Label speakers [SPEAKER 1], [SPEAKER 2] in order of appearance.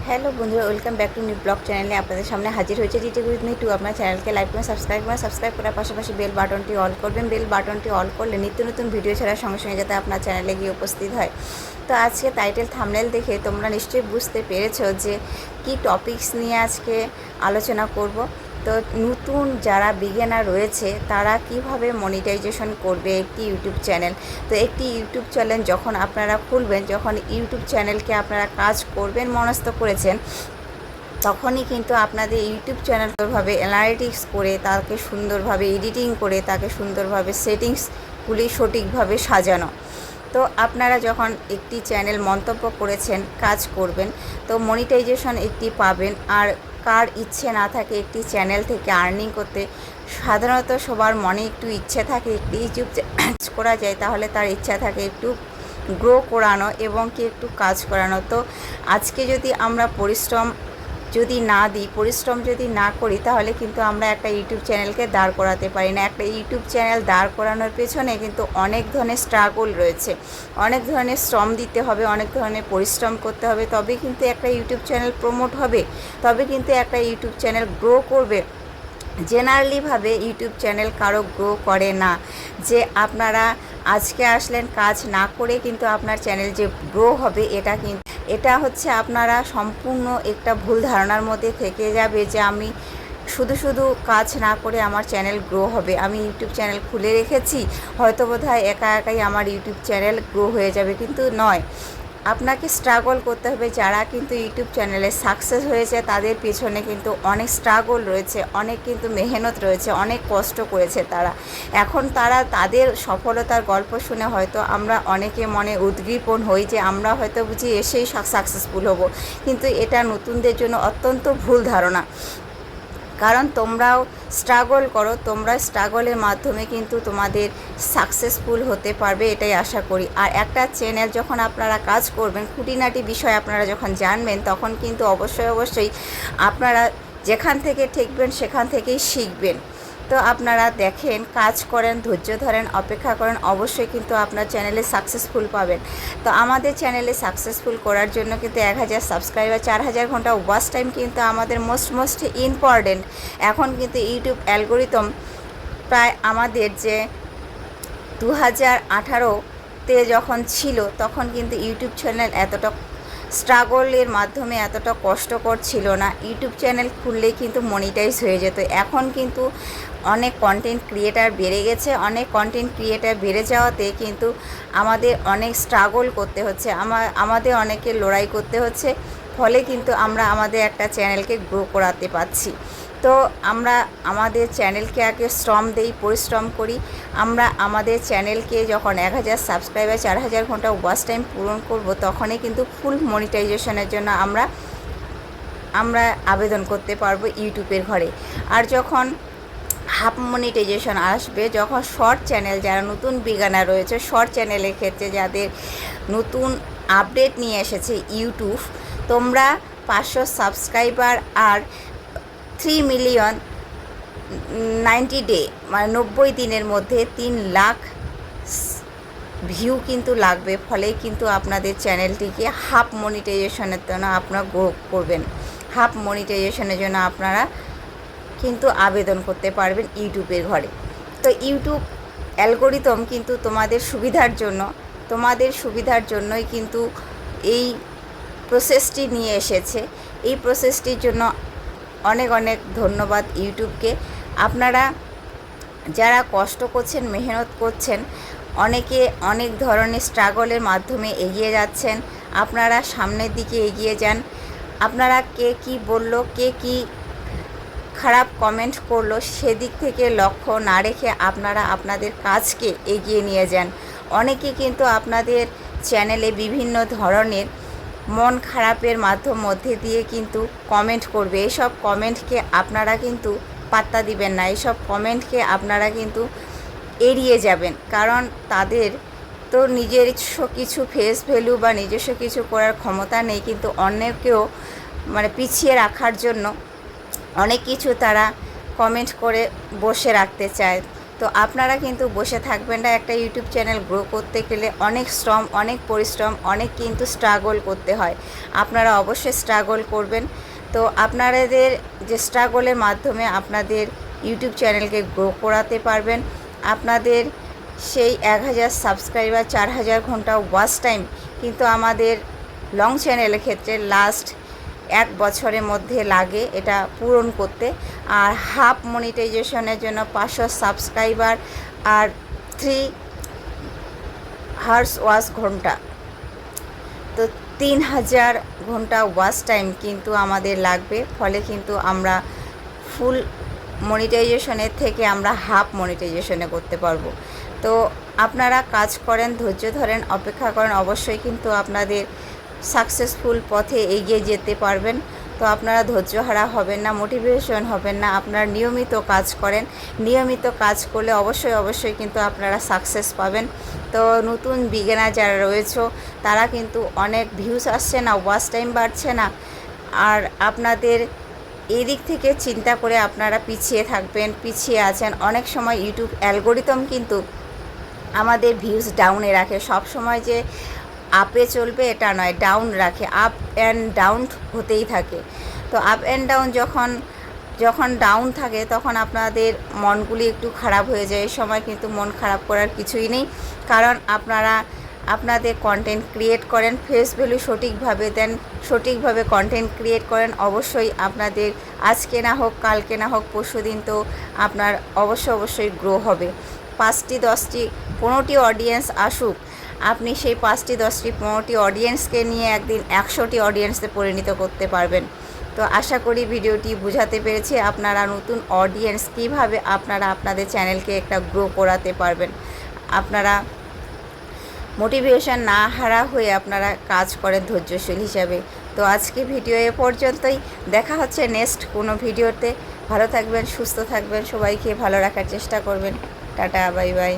[SPEAKER 1] Hello বন্ধুরা, welcome back to new blog চ্যানেলে আপনাদের সামনে হাজির হয়েছে ডিটি উইথ মি টু। আপনার চ্যানেলকে লাইক করে সাবস্ক্রাইব করার পাশাপাশি বেল বাটনটি অল করবেন। বেল বাটনটি অল করলে নিত্য নতুন ভিডিও ছাড়ার সঙ্গে সঙ্গে যাতে আপনার চ্যানেলে গিয়ে উপস্থিত হয়। তো আজকে টাইটেল থাম্বনেল দেখে তোমরা নিশ্চয়ই বুঝতে পেরেছো যে কি টপিকস নিয়ে আজকে আলোচনা করব। তো নতুন যারা বিগিনার রয়েছে তারা কিভাবে মনিটাইজেশন করবে একটি ইউটিউব চ্যানেল। তো একটি ইউটিউব চ্যানেল যখন আপনারা খুলবেন, যখন ইউটিউব চ্যানেলকে আপনারা কাজ করবেন মনস্থ করেছেন, তখনই কিন্তু আপনাদের ইউটিউব চ্যানেল সুন্দরভাবে অ্যানালিটিক্স করে, তাকে সুন্দরভাবে এডিটিং করে, তাকে সুন্দরভাবে সেটিংসগুলি সঠিকভাবে সাজানো। তো আপনারা যখন একটি চ্যানেল মন্তব্য করেছেন, কাজ করবেন, তো মনিটাইজেশন একটি পাবেন। আর কার ইচ্ছে না থাকে একটি চ্যানেল থেকে আর্নিং করতে? সাধারণত সবার মনে একটু ইচ্ছে থাকে একটি ইউটিউব করা যায়, তাহলে তার ইচ্ছা থাকে একটু গ্রো করানো এবং কি একটু কাজ করানো। তো আজকে যদি আমরা পরিশ্রম যদি না করি, তাহলে কিন্তু আমরা একটা ইউটিউব চ্যানেলকে দাঁড় করাতে পারি না। একটা ইউটিউব চ্যানেল দাঁড় করানোর পেছনে কিন্তু অনেক ধরনের স্ট্রাগল রয়েছে, অনেক ধরনের শ্রম দিতে হবে, অনেক ধরনের পরিশ্রম করতে হবে। তবে কিন্তু একটা ইউটিউব চ্যানেল প্রমোট হবে, তবে কিন্তু একটা ইউটিউব চ্যানেল গ্রো করবে। জেনারেলিভাবে ইউটিউব চ্যানেল কারো গ্রো করে না। যে আপনারা আজকে আসলেন, কাজ না করে কিন্তু আপনার চ্যানেল যে গ্রো হবে, এটা হচ্ছে আপনারা সম্পূর্ণ একটা ভুল ধারণার মধ্যে থেকে যাবে যে আমি শুধু কাজ না করে আমার চ্যানেল গ্রো হবে। আমি ইউটিউব চ্যানেল খুলে রেখেছি, হয়তো বোধহয় একাই আমার ইউটিউব চ্যানেল গ্রো হয়ে যাবে, কিন্তু নয়। আপনাকে স্ট্রাগল করতে হবে। যারা কিন্তু ইউটিউব চ্যানেলে সাকসেস হয়েছে, তাদের পেছনে কিন্তু অনেক স্ট্রাগল রয়েছে, অনেক কিন্তু মেহনত রয়েছে, অনেক কষ্ট করেছে তারা। এখন তাদের সফলতার গল্প শুনে হয়তো আমরা অনেকে মনে উদ্দীপন হই যে আমরা হয়তো বুঝি এসেই সাকসেসফুল হব, কিন্তু এটা নতুনদের জন্য অত্যন্ত ভুল ধারণা। কারণ তোমরাও স্ট্রাগল করো, তোমরা স্ট্রাগলের মাধ্যমে কিন্তু তোমাদের সাকসেসফুল হতে পারবে, এটাই আশা করি। আর একটা চ্যানেল যখন আপনারা কাজ করবেন, খুঁটিনাটি বিষয় আপনারা যখন জানবেন, তখন কিন্তু অবশ্যই আপনারা যেখান থেকে ঠেকবেন সেখান থেকেই শিখবেন। তো আপনারা দেখেন, কাজ করেন, ধৈর্য ধরেন, অপেক্ষা করেন, অবশ্যই কিন্তু আপনার চ্যানেলে সাকসেসফুল পাবেন। তো আমাদের চ্যানেলে সাকসেসফুল করার জন্য কিন্তু 1000 সাবস্ক্রাইবার, 4000 ঘন্টা ওয়াচ টাইম কিন্তু আমাদের মোস্ট ইম্পর্টেন্ট। এখন কিন্তু ইউটিউব অ্যালগোরিদম প্রায় আমাদের যে 2018-তে যখন ছিল, তখন কিন্তু ইউটিউব চ্যানেল এতটা স্ট্রাগলের মাধ্যমে এতটা কষ্টকর ছিল না। ইউটিউব চ্যানেল খুললেই কিন্তু মনিটাইজ হয়ে যেত। এখন কিন্তু অনেক কন্টেন্ট ক্রিয়েটার বেড়ে গেছে, অনেক কন্টেন্ট ক্রিয়েটার বেড়ে যাওয়াতে কিন্তু আমাদের অনেক স্ট্রাগল করতে হচ্ছে, আমাদের অনেকে লড়াই করতে হচ্ছে। ফলে কিন্তু আমরা আমাদের একটা চ্যানেলকে গ্রো করাতে পারছি। তো আমরা আমাদের চ্যানেলকে আগে শ্রম দেই, পরিশ্রম করি। আমরা আমাদের চ্যানেলকে যখন 1000 সাবস্ক্রাইবার, 4000 ঘন্টা ওয়াচ টাইম পূরণ করব, তখনই কিন্তু ফুল মনিটাইজেশনের জন্য আমরা আবেদন করতে পারবো ইউটিউবের ঘরে। আর যখন হাফ মনিটাইজেশন আসবে, যখন শর্ট চ্যানেল, যারা নতুন বিগিনার রয়েছে, শর্ট চ্যানেলের ক্ষেত্রে যাদের নতুন আপডেট নিয়ে এসেছে ইউটিউব, তোমরা 500 সাবস্ক্রাইবার আর 3 মিলিয়ন 90 ডে, মানে 90 দিনের মধ্যে 3 লাখ ভিউ কিন্তু লাগবে। ফলে কিন্তু আপনাদের চ্যানেলটিকে হাফ মনিটাইজেশনের জন্য আপনারা গ্রো করবেন। হাফ মনিটাইজেশনের জন্য আপনারা কিন্তু আবেদন করতে পারবেন ইউটিউবের ঘরে। তো ইউটিউব অ্যালগোরিদম কিন্তু তোমাদের সুবিধার জন্যই কিন্তু এই প্রসেসটি নিয়ে এসেছে। এই প্রসেসটির জন্য অনেক ধন্যবাদ ইউটিউবকে। আপনারা যারা কষ্ট করছেন, মেহনত করছেন, অনেকে অনেক ধরনের স্ট্রাগলের মাধ্যমে এগিয়ে যাচ্ছেন, আপনারা সামনের দিকে এগিয়ে যান। আপনারা কে কী বলল, কে কী খারাপ কমেন্ট করলো, সেদিক থেকে লক্ষ্য না রেখে আপনারা আপনাদের কাজকে এগিয়ে নিয়ে যান। অনেকে কিন্তু আপনাদের চ্যানেলে বিভিন্ন ধরনের মন খারাপের মধ্যে দিয়ে কিন্তু কমেন্ট করবে। এইসব কমেন্টকে আপনারা কিন্তু পাত্তা দিবেন না, এইসব কমেন্টকে আপনারা কিন্তু এড়িয়ে যাবেন। কারণ তাদের তো নিজস্ব কিছু ফেস ভ্যালু বা নিজস্ব কিছু করার ক্ষমতা নেই, কিন্তু অন্যকেও পিছিয়ে রাখার জন্য অনেক কিছু তারা কমেন্ট করে বসে রাখতে চায়। তো আপনারা কিন্তু বসে থাকবেন না। একটা ইউটিউব চ্যানেল গ্রো করতে গেলে অনেক শ্রম, অনেক পরিশ্রম, অনেক কিন্তু স্ট্রাগল করতে হয়। আপনারা অবশ্যই স্ট্রাগল করবেন। তো আপনাদের যে স্ট্রাগলের মাধ্যমে আপনাদের ইউটিউব চ্যানেলকে গ্রো করাতে পারবেন। আপনাদের সেই 1000 সাবস্ক্রাইবার, 4000 ঘন্টা ওয়াচ টাইম কিন্তু আমাদের লং চ্যানেলের ক্ষেত্রে লাস্ট 1 বছরের মধ্যে লাগে এটা পূরণ করতে। আর হাফ মনিটাইজেশনের জন্য 500 সাবস্ক্রাইবার আর 3 হার্স ওয়াচ ঘন্টা, তো 3000 ঘন্টা ওয়াচ টাইম কিন্তু আমাদের লাগবে। ফলে কিন্তু আমরা ফুল মনিটাইজেশনের থেকে আমরা হাফ মনিটাইজেশনে করতে পারবো। তো আপনারা কাজ করেন, ধৈর্য ধরেন, অপেক্ষা করেন, অবশ্যই কিন্তু আপনাদের সাকসেসফুল পথে এগিয়ে যেতে পারবেন। তো আপনারা ধৈর্যহারা হবেন না, মোটিভেশন হবেন না। আপনারা নিয়মিত কাজ করেন, নিয়মিত কাজ করলে অবশ্যই কিন্তু আপনারা সাকসেস পাবেন। তো নতুন বিগিনার যারা রয়েছে তারা কিন্তু অনেক ভিউজ আসছে না, ওয়াচ টাইম বাড়ছে না, আর আপনাদের এই দিক থেকে চিন্তা করে আপনারা পিছিয়ে থাকবেন, পিছিয়ে আছেন। অনেক সময় ইউটিউব অ্যালগোরিদম কিন্তু আমাদের ভিউজ ডাউনে রাখে। সব সময় যে আপে চলবে এটা নয়, ডাউন রাখে, আপ অ্যান্ড ডাউন হতেই থাকে। তো আপ অ্যান্ড ডাউন যখন ডাউন থাকে তখন আপনাদের মনগুলি একটু খারাপ হয়ে যায়। এই সময় কিন্তু মন খারাপ করার কিছুই নেই, কারণ আপনারা আপনাদের কন্টেন্ট ক্রিয়েট করেন, ফেস ভ্যালু সঠিকভাবে দেন, সঠিকভাবে কন্টেন্ট ক্রিয়েট করেন। অবশ্যই আপনাদের আজকে না হোক, কালকে না হোক, পরশুদিন তো আপনার অবশ্যই গ্রো হবে। 5টি 10টি 15টি অডিয়েন্স আসুক, আপনি সেই 5টি 10টি 15টি অডিয়েন্সকে নিয়ে একদিন 100টি অডিয়েন্সে পরিণত করতে পারবেন। তো আশা করি ভিডিওটি বোঝাতে পেরেছি আপনারা নতুন অডিয়েন্স কীভাবে আপনারা আপনাদের চ্যানেলকে একটা গ্রো করাতে পারবেন। আপনারা মোটিভেশন না হারা হয়ে আপনারা কাজ করেন ধৈর্যশীল হিসাবে। তো আজকে ভিডিও এ পর্যন্তই, দেখা হচ্ছে নেক্সট কোনো ভিডিওতে। ভালো থাকবেন, সুস্থ থাকবেন, সবাইকে ভালো রাখার চেষ্টা করবেন। Tata, bye bye.